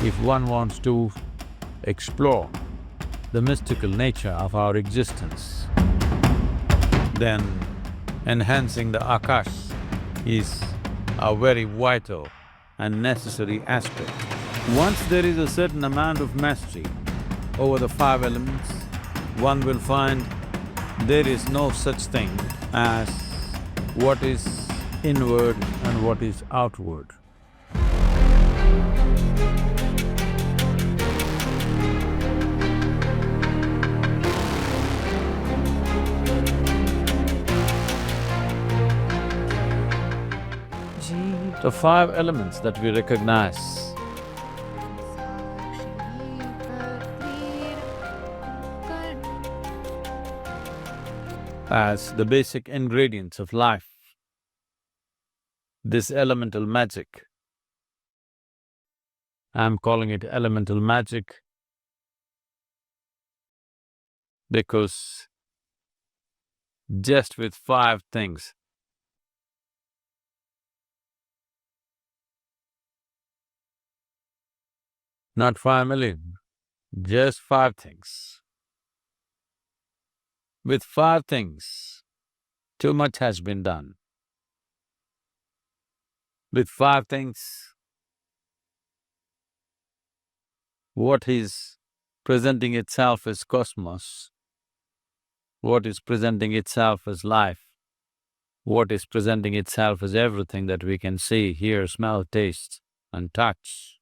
if one wants to explore the mystical nature of our existence, then enhancing the Akash is a very vital and necessary aspect. Once there is a certain amount of mastery over the five elements, one will find there is no such thing as what is inward and what is outward. The five elements that we recognize as the basic ingredients of life, this elemental magic, I'm calling it elemental magic because just with five things, not 5 million, just five things. With five things, too much has been done. With five things, what is presenting itself as cosmos, what is presenting itself as life, what is presenting itself as everything that we can see, hear, smell, taste and touch,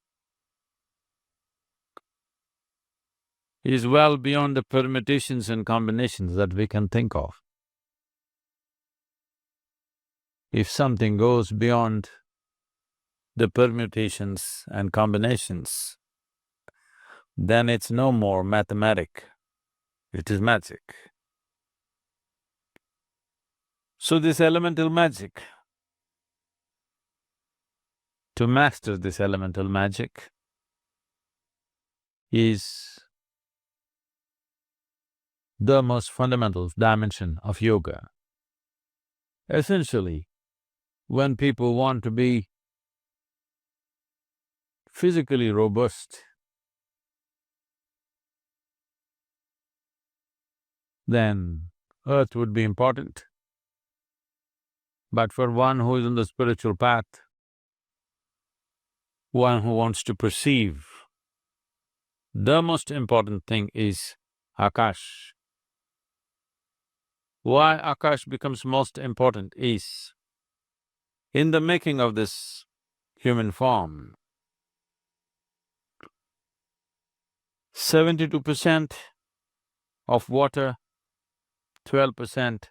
is well beyond the permutations and combinations that we can think of. If something goes beyond the permutations and combinations, then it's no more mathematic, it is magic. So this elemental magic, to master this elemental magic is the most fundamental dimension of yoga. Essentially, when people want to be physically robust, then earth would be important. But for one who is on the spiritual path, one who wants to perceive, the most important thing is Akash. Why Akash becomes most important is, in the making of this human form, 72% of water, 12%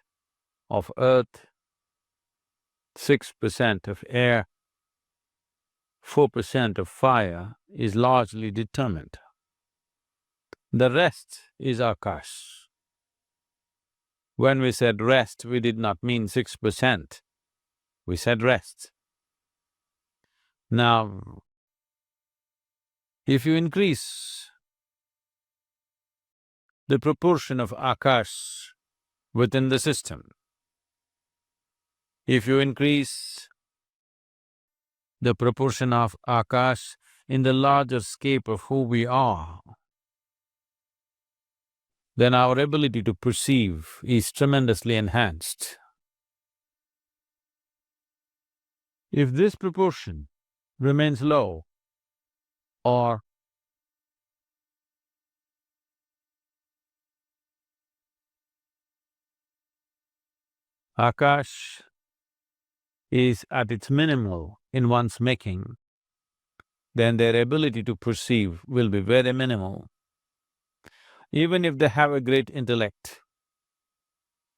of earth, 6% of air, 4% of fire is largely determined. The rest is Akash. When we said rest, we did not mean 6%, we said rest. Now, if you increase the proportion of Akash within the system, if you increase the proportion of Akash in the larger scape of who we are, then our ability to perceive is tremendously enhanced. If this proportion remains low or Akash is at its minimal in one's making, then their ability to perceive will be very minimal. Even if they have a great intellect,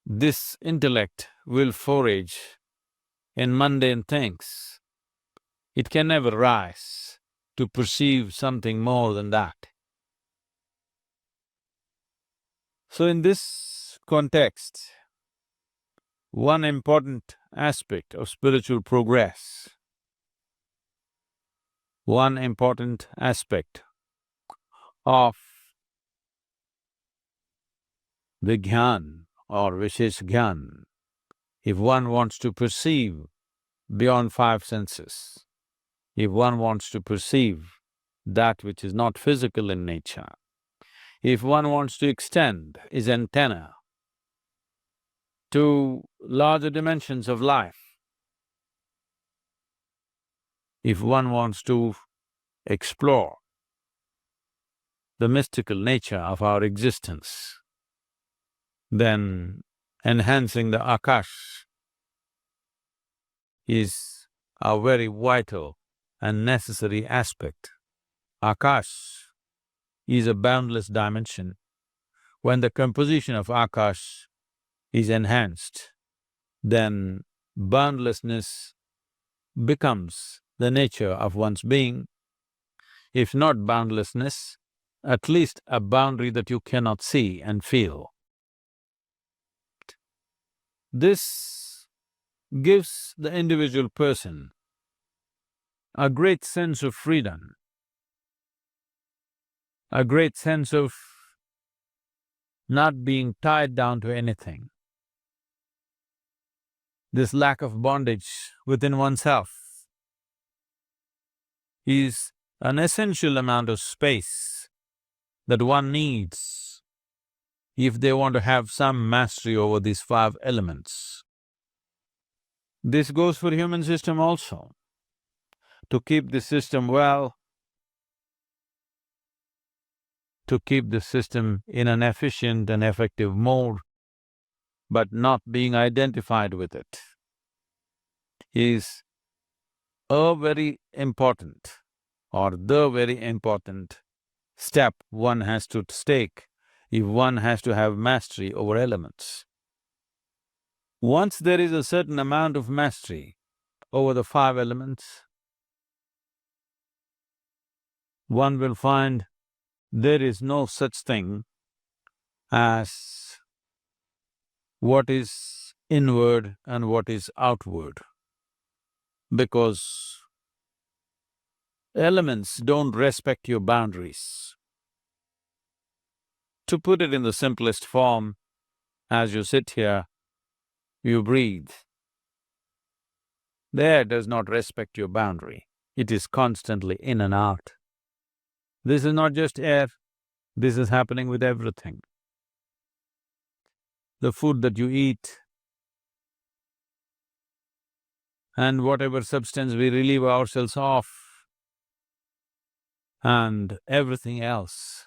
this intellect will forage in mundane things. It can never rise to perceive something more than that. So in this context, one important aspect of spiritual progress, one important aspect of the Jnana or Vishesh Jnana, if one wants to perceive beyond five senses, if one wants to perceive that which is not physical in nature. If one wants to extend his antenna to larger dimensions of life, if one wants to explore the mystical nature of our existence, then enhancing the Akash is a very vital and necessary aspect. Akash is a boundless dimension. When the composition of Akash is enhanced, then boundlessness becomes the nature of one's being. If not boundlessness, at least a boundary that you cannot see and feel. This gives the individual person a great sense of freedom, a great sense of not being tied down to anything. This lack of bondage within oneself is an essential amount of space that one needs if they want to have some mastery over these five elements. This goes for human system also. To keep the system well, to keep the system in an efficient and effective mode, but not being identified with it, is a very important or the very important step one has to take if one has to have mastery over elements. Once there is a certain amount of mastery over the five elements, one will find there is no such thing as what is inward and what is outward, because elements don't respect your boundaries. To put it in the simplest form, as you sit here, you breathe. The air does not respect your boundary, it is constantly in and out. This is not just air, this is happening with everything. The food that you eat and whatever substance we relieve ourselves of and everything else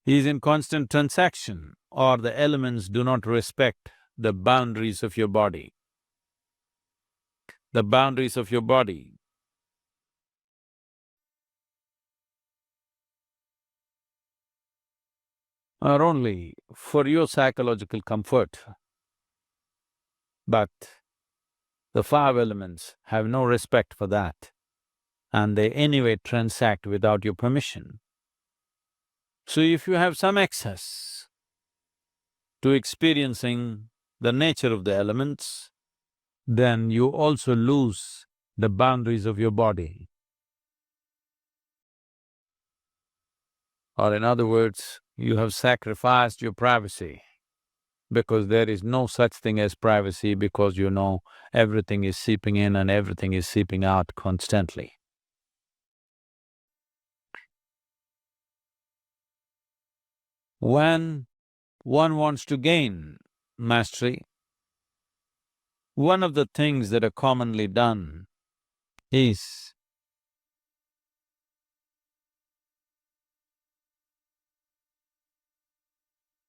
is in constant transaction, or the elements do not respect the boundaries of your body. The boundaries of your body are only for your psychological comfort, but the five elements have no respect for that, and they anyway transact without your permission. So if you have some access to experiencing the nature of the elements, then you also lose the boundaries of your body. Or in other words, you have sacrificed your privacy, because there is no such thing as privacy, because you know everything is seeping in and everything is seeping out constantly. When one wants to gain mastery, one of the things that are commonly done is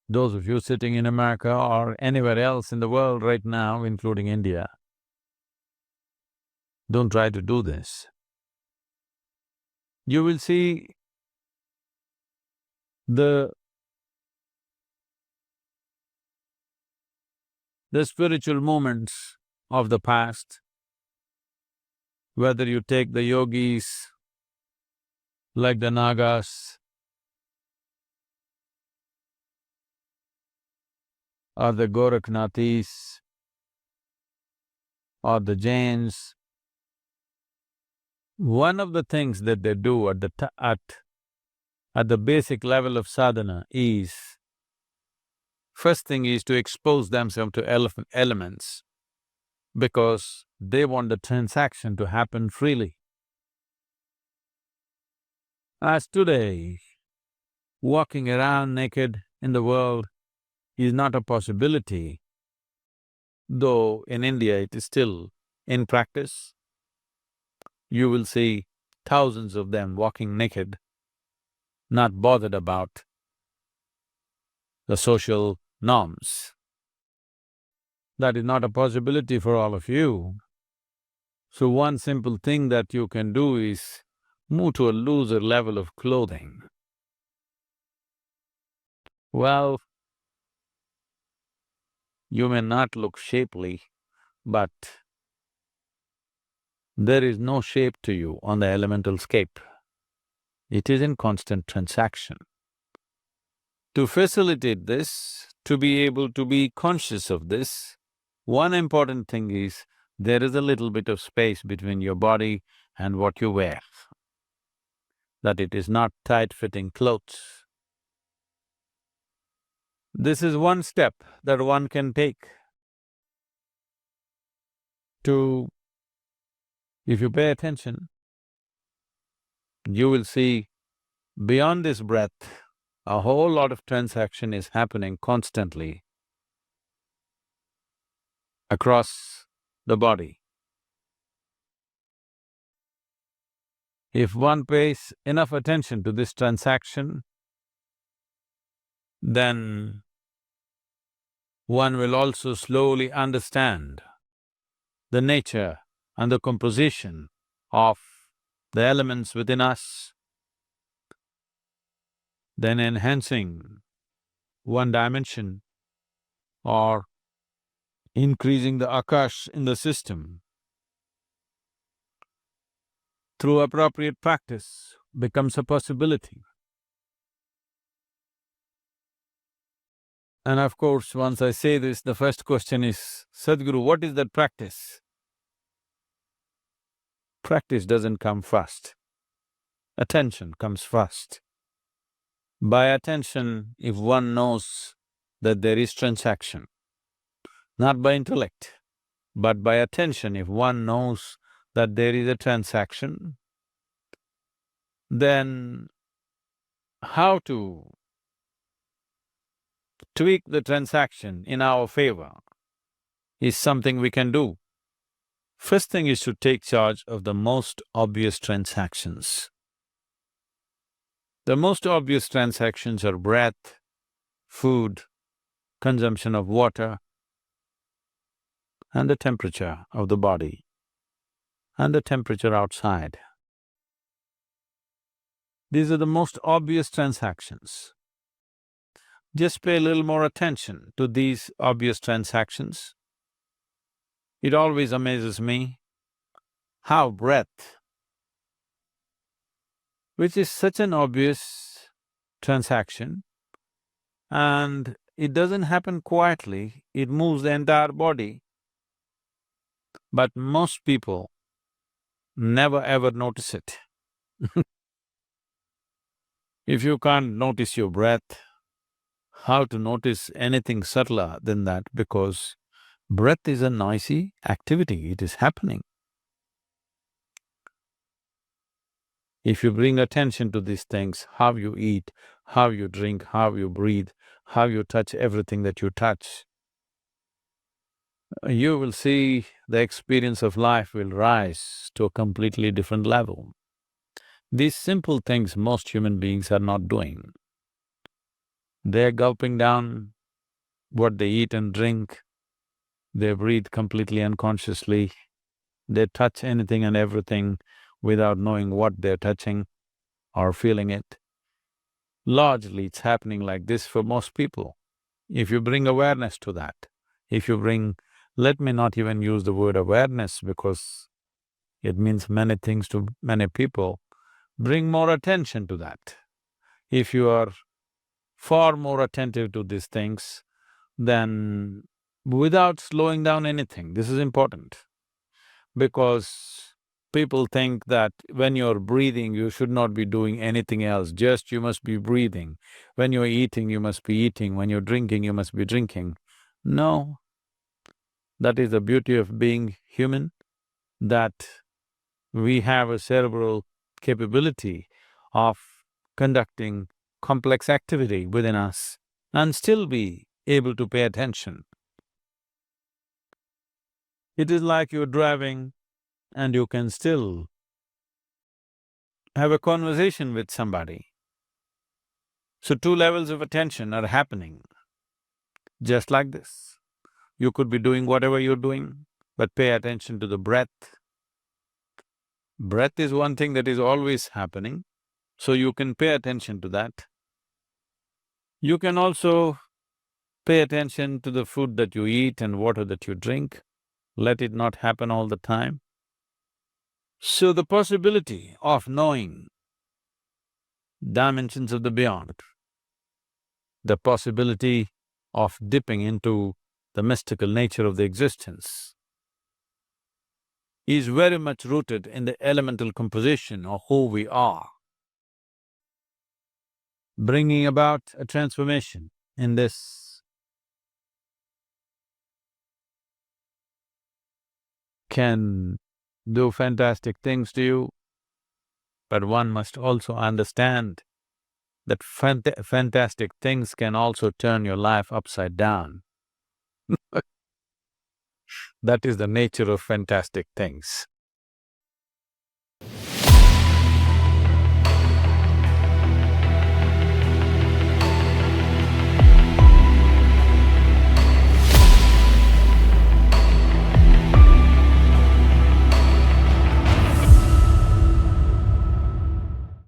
those of you sitting in America or anywhere else in the world right now, including India, don't try to do this. You will see the spiritual movements of the past, whether you take the yogis like the Nagas or the Gorakhnathis or the Jains, one of the things that they do at the basic level of sadhana is, first thing is to expose themselves to elements, because they want the transaction to happen freely. As today, walking around naked in the world is not a possibility, though in India it is still in practice. You will see thousands of them walking naked, not bothered about the social norms. That is not a possibility for all of you. So one simple thing that you can do is move to a looser level of clothing. Well, you may not look shapely, but there is no shape to you on the elemental scape. It is in constant transaction. To facilitate this, to be able to be conscious of this, one important thing is there is a little bit of space between your body and what you wear, that it is not tight-fitting clothes. This is one step that one can take to… If you pay attention, you will see beyond this breath, a whole lot of transaction is happening constantly across the body. If one pays enough attention to this transaction, then one will also slowly understand the nature and the composition of the elements within us, then enhancing one dimension or increasing the Akash in the system through appropriate practice becomes a possibility. And of course, once I say this, the first question is, Sadhguru, what is that practice? Practice doesn't come first. Attention comes first. By attention, if one knows that there is transaction, not by intellect, but by attention, if one knows that there is a transaction, then how to tweak the transaction in our favor is something we can do. First thing is to take charge of the most obvious transactions. The most obvious transactions are breath, food, consumption of water, and the temperature of the body, and the temperature outside. These are the most obvious transactions. Just pay a little more attention to these obvious transactions. It always amazes me how breath, which is such an obvious transaction, and it doesn't happen quietly, it moves the entire body. But most people never ever notice it. If you can't notice your breath, how to notice anything subtler than that? Because breath is a noisy activity, it is happening. If you bring attention to these things, how you eat, how you drink, how you breathe, how you touch everything that you touch, you will see the experience of life will rise to a completely different level. These simple things most human beings are not doing. They're gulping down what they eat and drink, they breathe completely unconsciously, they touch anything and everything without knowing what they're touching or feeling it. Largely, it's happening like this for most people. If you bring awareness to that, if you bring… let me not even use the word awareness because it means many things to many people, bring more attention to that. If you are far more attentive to these things, then without slowing down anything, this is important. Because people think that when you're breathing, you should not be doing anything else, just you must be breathing. When you're eating, you must be eating. When you're drinking, you must be drinking. No, that is the beauty of being human. that we have a cerebral capability of conducting complex activity within us and still be able to pay attention. It is like you're driving and you can still have a conversation with somebody. So two levels of attention are happening, just like this. You could be doing whatever you're doing, but pay attention to the breath. Breath is one thing that is always happening, so you can pay attention to that. You can also pay attention to the food that you eat and water that you drink. Let it not happen all the time. So the possibility of knowing dimensions of the beyond, the possibility of dipping into the mystical nature of the existence is very much rooted in the elemental composition of who we are, bringing about a transformation in this can do fantastic things to you, but one must also understand that fantastic things can also turn your life upside down. That is the nature of fantastic things.